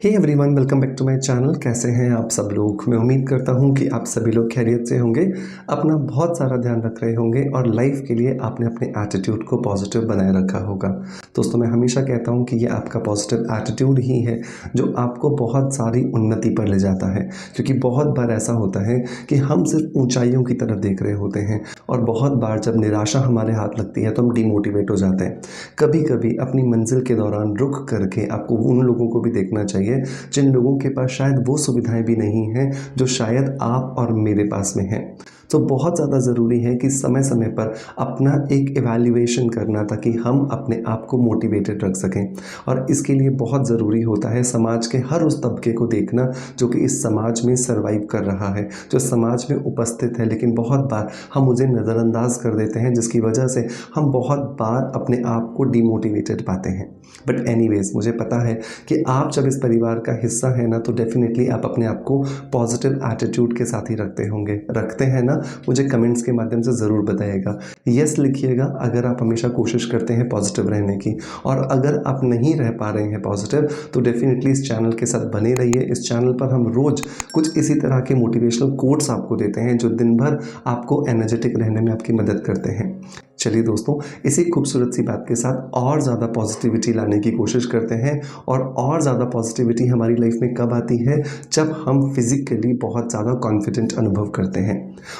Hey everyone, welcome back to my channel. कैसे हैं आप सब लोग? मैं उम्मीद करता हूं कि आप सभी लोग खैरियत से होंगे, अपना बहुत सारा ध्यान रख रहे होंगे और लाइफ के लिए आपने अपने एटीट्यूड को पॉजिटिव बनाए रखा होगा। दोस्तों, मैं हमेशा कहता हूं कि ये आपका पॉजिटिव एटीट्यूड ही है जो आपको बहुत सारी उन्नति पर ले जाता है, क्योंकि बहुत बार ऐसा होता है कि हम सिर्फ ऊंचाइयों की तरफ देख रहे होते हैं और बहुत बार जब निराशा हमारे हाथ लगती है तो हम डिमोटिवेट हो जाते हैं। कभी कभी अपनी मंजिल के दौरान रुक करके आपको उन लोगों को भी देखना चाहिए जिन लोगों के पास शायद वो सुविधाएं भी नहीं हैं जो शायद आप और मेरे पास में हैं। तो बहुत ज़्यादा ज़रूरी है कि समय समय पर अपना एक इवैल्यूएशन करना, ताकि हम अपने आप को मोटिवेटेड रख सकें। और इसके लिए बहुत ज़रूरी होता है समाज के हर उस तबके को देखना जो कि इस समाज में सर्वाइव कर रहा है, जो समाज में उपस्थित है, लेकिन बहुत बार हम उसे नज़रअंदाज कर देते हैं, जिसकी वजह से हम बहुत बार अपने आप को डिमोटिवेटेड पाते हैं। बट एनीवेज, मुझे पता है कि आप जब इस परिवार का हिस्सा है ना, तो डेफिनेटली आप अपने आप को पॉजिटिव एटीट्यूड के साथ ही रखते हैं ना। मुझे कमेंट्स के माध्यम से ज़रूर बताइएगा, यस लिखिएगा अगर आप हमेशा कोशिश करते हैं पॉजिटिव रहने की। और अगर आप नहीं रह पा रहे हैं पॉजिटिव, तो डेफिनेटली इस चैनल के साथ बने रहिए। इस चैनल पर हम रोज़ कुछ इसी तरह के मोटिवेशनल कोट्स आपको देते हैं जो दिन भर आपको एनर्जेटिक रहने में आपकी मदद करते हैं। चलिए दोस्तों, इसी खूबसूरत सी बात के साथ और ज़्यादा पॉजिटिविटी लाने की कोशिश करते हैं। और ज़्यादा पॉजिटिविटी हमारी लाइफ में कब आती है? जब हम फिज़िकली बहुत ज़्यादा कॉन्फिडेंट अनुभव करते हैं।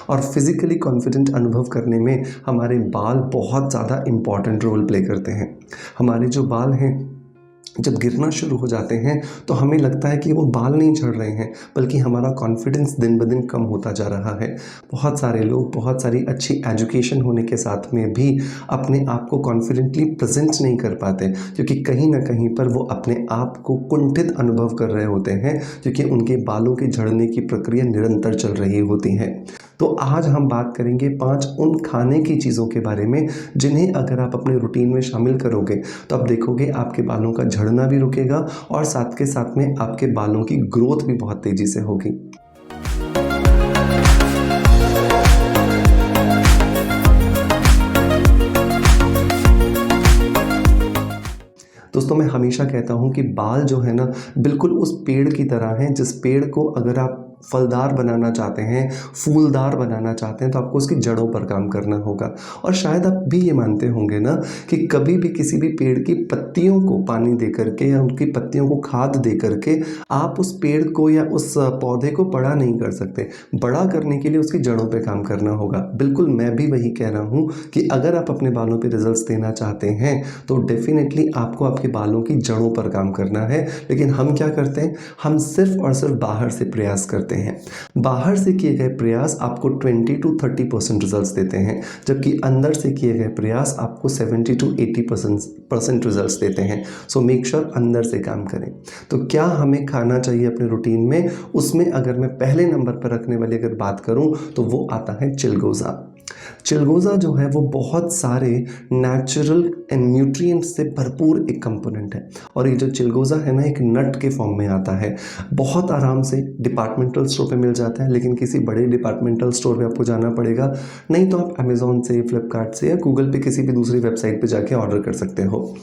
और फिज़िकली कॉन्फिडेंट अनुभव करने में हमारे बाल बहुत ज़्यादा इम्पॉर्टेंट रोल प्ले करते हैं। हमारे जो बाल हैं जब गिरना शुरू हो जाते हैं तो हमें लगता है कि वो बाल नहीं झड़ रहे हैं, बल्कि हमारा कॉन्फिडेंस दिन ब दिन कम होता जा रहा है। बहुत सारे लोग बहुत सारी अच्छी एजुकेशन होने के साथ में भी अपने आप को कॉन्फिडेंटली प्रेजेंट नहीं कर पाते, क्योंकि कहीं ना कहीं पर वो अपने आप को कुंठित अनुभव कर रहे होते हैं, क्योंकि उनके बालों के झड़ने की प्रक्रिया निरंतर चल रही होती है। तो आज हम बात करेंगे 5 उन खाने की चीज़ों के बारे में जिन्हें अगर आप अपने रूटीन में शामिल करोगे तो आप देखोगे आपके बालों का झड़ना भी रुकेगा और साथ के साथ में आपके बालों की ग्रोथ भी बहुत तेज़ी से होगी। दोस्तों, मैं हमेशा कहता हूँ कि बाल जो है ना, बिल्कुल उस पेड़ की तरह हैं जिस पेड़ को अगर आप फलदार बनाना चाहते हैं, फूलदार बनाना चाहते हैं, तो आपको उसकी जड़ों पर काम करना होगा। और शायद आप भी ये मानते होंगे ना कि कभी भी किसी भी पेड़ की पत्तियों को पानी दे करके या उनकी पत्तियों को खाद दे करके आप उस पेड़ को या उस पौधे को बड़ा नहीं कर सकते। बड़ा करने के लिए उसकी जड़ों पे काम करना होगा। बिल्कुल मैं भी वही कह रहा हूँ कि अगर आप अपने बालों पे रिजल्ट्स देना चाहते हैं तो डेफिनेटली आपको आपके बालों की जड़ों पर काम करना है। लेकिन हम क्या करते हैं? हम सिर्फ और सिर्फ बाहर से प्रयास करते हैं। बाहर से किए गए प्रयास आपको 20 to 30% रिजल्ट्स देते हैं, जबकि अंदर से किए गए प्रयास आपको 70 to 80% रिजल्ट्स देते हैं। सो मेक श्योर अंदर से काम करें। तो क्या हमें खाना चाहिए अपने रूटीन में? उसमें अगर मैं पहले नंबर पर रखने वाली अगर बात करूं तो वो आता है चिलगोज़ा। चिलगोज़ा जो है वो बहुत सारे नेचुरल एंड न्यूट्रिएंट्स से भरपूर एक कंपोनेंट है। और ये जो चिलगोज़ा है ना, एक नट के फॉर्म में आता है। बहुत आराम से डिपार्टमेंटल स्टोर पे मिल जाता है, लेकिन किसी बड़े डिपार्टमेंटल स्टोर पे आपको जाना पड़ेगा। नहीं तो आप अमेज़ॉन से, फ्लिपकार्ट से या गूगल पे किसी भी दूसरी वेबसाइट पे जाके ऑर्डर कर सकते हो।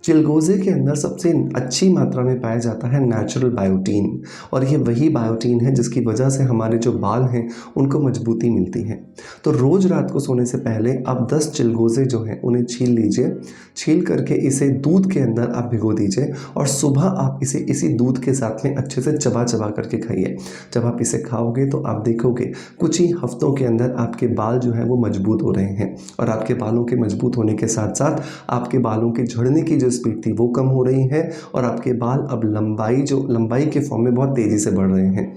चिलगोज़े के अंदर सबसे अच्छी मात्रा में पाया जाता है नेचुरल बायोटीन। और ये वही बायोटीन है जिसकी वजह से हमारे जो बाल हैं उनको मजबूती मिलती है। तो रोज़ रात को सोने से पहले आप 10 चिलगोज़े जो हैं उन्हें छील लीजिए। छील करके इसे दूध के अंदर आप भिगो दीजिए और सुबह आप इसे इसी दूध के साथ में अच्छे से चबा चबा करके खाइए। जब आप इसे खाओगे तो आप देखोगे कुछ ही हफ्तों के अंदर आपके बाल जो हैं वो मजबूत हो रहे हैं। और आपके बालों के मजबूत होने के साथ साथ आपके बालों के झड़ने की स्पीड थी वो कम हो रही है और आपके बाल अब लंबाई के फॉर्म में बहुत तेजी से बढ़ रहे हैं।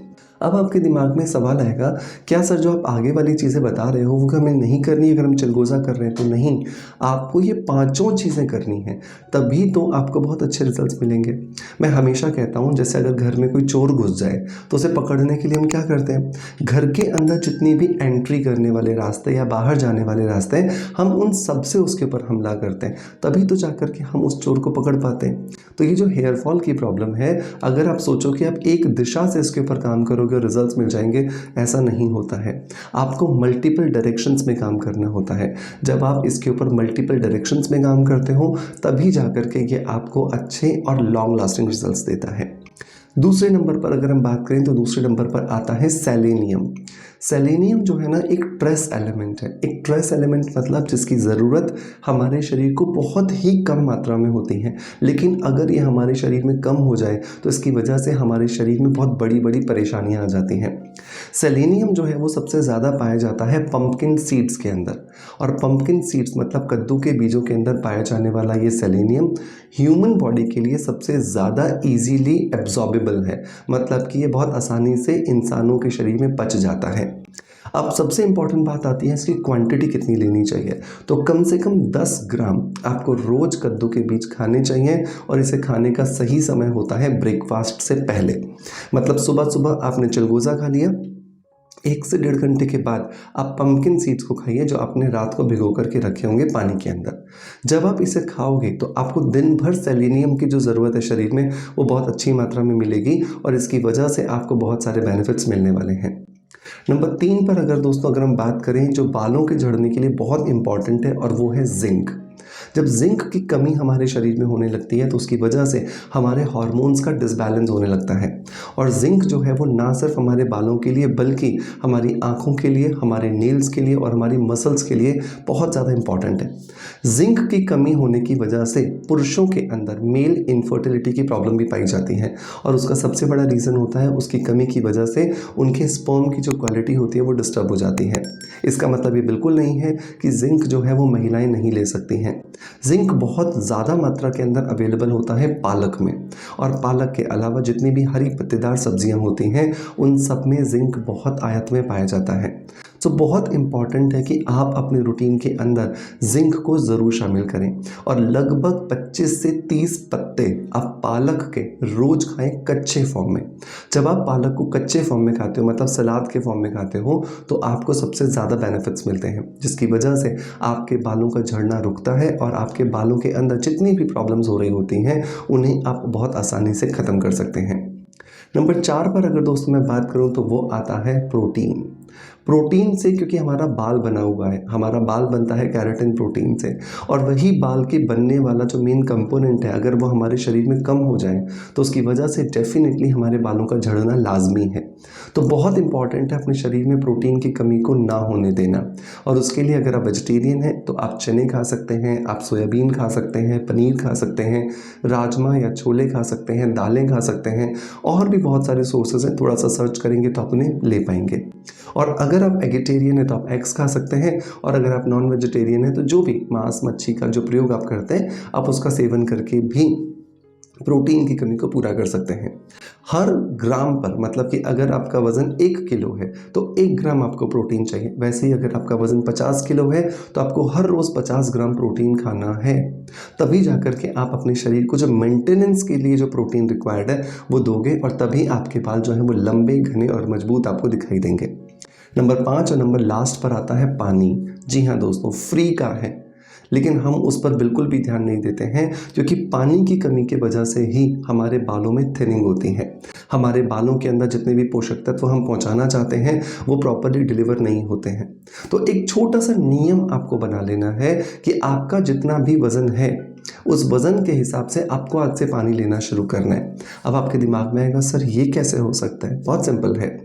अब आपके दिमाग में सवाल आएगा, क्या सर जो आप आगे वाली चीज़ें बता रहे हो वो हमें नहीं करनी अगर हम चिलगोज़ा कर रहे हैं? तो नहीं, आपको ये 5 चीज़ें करनी हैं, तभी तो आपको बहुत अच्छे रिजल्ट्स मिलेंगे। मैं हमेशा कहता हूँ, जैसे अगर घर में कोई चोर घुस जाए तो उसे पकड़ने के लिए हम क्या करते हैं? घर के अंदर जितनी भी एंट्री करने वाले रास्ते या बाहर जाने वाले रास्ते हैं, हम उन सब से उसके ऊपर हमला करते हैं, तभी तो जाकर के हम उस चोर को पकड़ पाते हैं। तो ये जो हेयर फॉल की प्रॉब्लम है, अगर आप सोचो कि आप एक दिशा से इसके ऊपर काम करोगे रिजल्ट्स मिल जाएंगे, ऐसा नहीं होता है। आपको मल्टीपल डायरेक्शंस में काम करना होता है। जब आप इसके ऊपर मल्टीपल डायरेक्शंस में काम करते हो तभी जाकर के ये आपको अच्छे और लॉन्ग लास्टिंग रिजल्ट्स देता है। दूसरे नंबर पर अगर हम बात करें तो दूसरे नंबर पर आता है सेलेनियम। सेलेनियम जो है ना एक ट्रेस एलिमेंट है। एक ट्रेस एलिमेंट मतलब जिसकी ज़रूरत हमारे शरीर को बहुत ही कम मात्रा में होती है, लेकिन अगर ये हमारे शरीर में कम हो जाए तो इसकी वजह से हमारे शरीर में बहुत बड़ी बड़ी परेशानियां आ जाती हैं। सेलेनियम जो है वो सबसे ज़्यादा पाया जाता है पंपकिन सीड्स के अंदर, और पंपकिन सीड्स मतलब कद्दू के बीजों के अंदर पाया जाने वाला ये सेलेनियम ह्यूमन बॉडी के लिए सबसे ज़्यादा इजीली एब्जॉर्बेबल है, मतलब कि ये बहुत आसानी से इंसानों के शरीर में पच जाता है। अब सबसे इंपॉर्टेंट बात आती है इसकी क्वांटिटी कितनी लेनी चाहिए। तो कम से कम 10 ग्राम आपको रोज़ कद्दू के बीज खाने चाहिए, और इसे खाने का सही समय होता है ब्रेकफास्ट से पहले। मतलब सुबह सुबह आपने चिलगोज़ा खा लिया, 1 से 1.5 घंटे के बाद आप पंपकिन सीड्स को खाइए जो आपने रात को भिगो करके रखे होंगे पानी के अंदर। जब आप इसे खाओगे तो आपको दिन भर सेलेनियम की जो ज़रूरत है शरीर में वो बहुत अच्छी मात्रा में मिलेगी, और इसकी वजह से आपको बहुत सारे बेनिफिट्स मिलने वाले हैं। नंबर 3 पर अगर दोस्तों अगर हम बात करें जो बालों के झड़ने के लिए बहुत इंपॉर्टेंट है, और वो है जिंक। जब जिंक की कमी हमारे शरीर में होने लगती है तो उसकी वजह से हमारे हार्मोन्स का डिसबैलेंस होने लगता है, और जिंक जो है वो ना सिर्फ हमारे बालों के लिए बल्कि हमारी आँखों के लिए, हमारे नेल्स के लिए और हमारी मसल्स के लिए बहुत ज़्यादा इंपॉर्टेंट है। जिंक की कमी होने की वजह से पुरुषों के अंदर मेल इनफर्टिलिटी की प्रॉब्लम भी पाई जाती है, और उसका सबसे बड़ा रीज़न होता है उसकी कमी की वजह से उनके स्पर्म की जो क्वालिटी होती है वो डिस्टर्ब हो जाती है। इसका मतलब ये बिल्कुल नहीं है कि जिंक जो है वो महिलाएं नहीं ले सकती हैं। जिंक बहुत ज़्यादा मात्रा के अंदर अवेलेबल होता है पालक में, और पालक के अलावा जितनी भी हरी पत्तेदार सब्जियां होती हैं उन सब में जिंक बहुत आयत में पाया जाता है। तो बहुत इंपॉर्टेंट है कि आप अपने रूटीन के अंदर जिंक को ज़रूर शामिल करें, और लगभग 25 से 30 पत्ते आप पालक के रोज़ खाएं कच्चे फॉर्म में। जब आप पालक को कच्चे फॉर्म में खाते हो मतलब सलाद के फॉर्म में खाते हो तो आपको सबसे ज़्यादा बेनिफिट्स मिलते हैं, जिसकी वजह से आपके बालों का झड़ना रुकता है, और आपके बालों के अंदर जितनी भी प्रॉब्लम्स हो रही होती हैं उन्हें आप बहुत आसानी से ख़त्म कर सकते हैं। नंबर 4 पर अगर दोस्तों मैं बात करूं तो वो आता है प्रोटीन। प्रोटीन से, क्योंकि हमारा बाल बना हुआ है, हमारा बाल बनता है केराटिन प्रोटीन से, और वही बाल के बनने वाला जो मेन कंपोनेंट है अगर वो हमारे शरीर में कम हो जाए तो उसकी वजह से डेफिनेटली हमारे बालों का झड़ना लाजमी है। तो बहुत इंपॉर्टेंट है अपने शरीर में प्रोटीन की कमी को ना होने देना, और उसके लिए अगर आप वेजिटेरियन हैं तो आप चने खा सकते हैं, आप सोयाबीन खा सकते हैं, पनीर खा सकते हैं, राजमा या छोले खा सकते हैं, दालें खा सकते हैं, और भी बहुत सारे सोर्सेज हैं, थोड़ा सा सर्च करेंगे तो आप उन्हें ले पाएंगे। और अगर आप एगिटेरियन हैं तो आप एग्स खा सकते हैं, और अगर आप नॉन वेजिटेरियन हैं तो जो भी मांस मच्छी का जो प्रयोग आप करते हैं आप उसका सेवन करके भी प्रोटीन की कमी को पूरा कर सकते हैं। हर ग्राम पर, मतलब कि अगर आपका वज़न 1 किलो है तो 1 ग्राम आपको प्रोटीन चाहिए। वैसे ही अगर आपका वज़न 50 किलो है तो आपको हर रोज़ 50 ग्राम प्रोटीन खाना है, तभी जाकर के आप अपने शरीर को जो मेंटेनेंस के लिए जो प्रोटीन रिक्वायर्ड है वो दोगे, और तभी आपके बाल जो है वो लंबे, घने और मजबूत आपको दिखाई देंगे। नंबर 5 और नंबर लास्ट पर आता है पानी। जी हाँ दोस्तों, फ्री का है लेकिन हम उस पर बिल्कुल भी ध्यान नहीं देते हैं, क्योंकि पानी की कमी की वजह से ही हमारे बालों में थिनिंग होती है। हमारे बालों के अंदर जितने भी पोषक तत्व हम पहुंचाना चाहते हैं वो प्रॉपर्ली डिलीवर नहीं होते हैं। तो एक छोटा सा नियम आपको बना लेना है कि आपका जितना भी वज़न है उस वज़न के हिसाब से आपको आज से पानी लेना शुरू करना है। अब आपके दिमाग में आएगा सर ये कैसे हो सकता है? बहुत सिंपल है।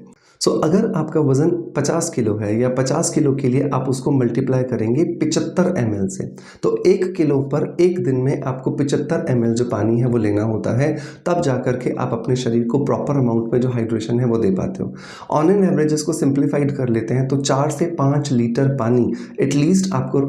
अगर आपका वज़न 50 किलो है या 50 किलो के लिए आप उसको मल्टीप्लाई करेंगे 75 ml से, तो 1 किलो पर एक दिन में आपको 75 ml जो पानी है वो लेना होता है, तब जाकर के आप अपने शरीर को प्रॉपर अमाउंट में जो हाइड्रेशन है वो दे पाते हो। ऑन एन एवरेज इसको सिंप्लीफाइड कर लेते हैं तो 4 से 5 लीटर पानी एटलीस्ट आपको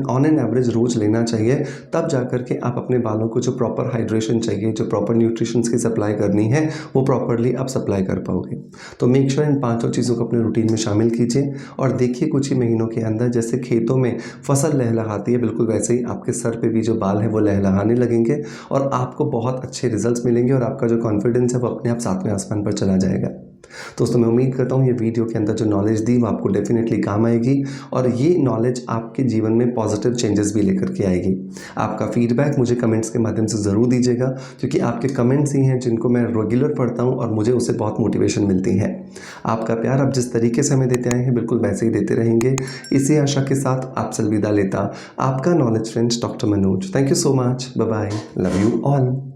ऑन एन एवरेज रोज़ लेना चाहिए, तब जाकर के आप अपने बालों को जो प्रॉपर हाइड्रेशन चाहिए, जो प्रॉपर न्यूट्रिशंस की सप्लाई करनी है वो प्रॉपरली आप सप्लाई कर पाओगे। तो मेक श्योर इन 5 चीज़ों को अपने रूटीन में शामिल कीजिए, और देखिए कुछ ही महीनों के अंदर जैसे खेतों में फसल लहलहाती है बिल्कुल वैसे ही आपके सर पे भी जो बाल है वो लहलहाने लगेंगे, और आपको बहुत अच्छे रिजल्ट्स मिलेंगे, और आपका जो कॉन्फिडेंस है वो अपने आप 7वें आसमान पर चला जाएगा। दोस्तों मैं उम्मीद करता हूँ ये वीडियो के अंदर जो नॉलेज दी वो आपको डेफिनेटली काम आएगी, और ये नॉलेज आपके जीवन में पॉजिटिव चेंजेस भी लेकर के आएगी। आपका फीडबैक मुझे कमेंट्स के माध्यम से ज़रूर दीजिएगा, क्योंकि आपके कमेंट्स ही हैं जिनको मैं रेगुलर पढ़ता हूँ और मुझे उससे बहुत मोटिवेशन मिलती है। आपका प्यार आप जिस तरीके से हमें देते आए हैं बिल्कुल वैसे ही देते रहेंगे, इसी आशा के साथ आपसे अलविदा लेता आपका knowledge friends doctor Manoj. Thank you so much, bye bye, love you all.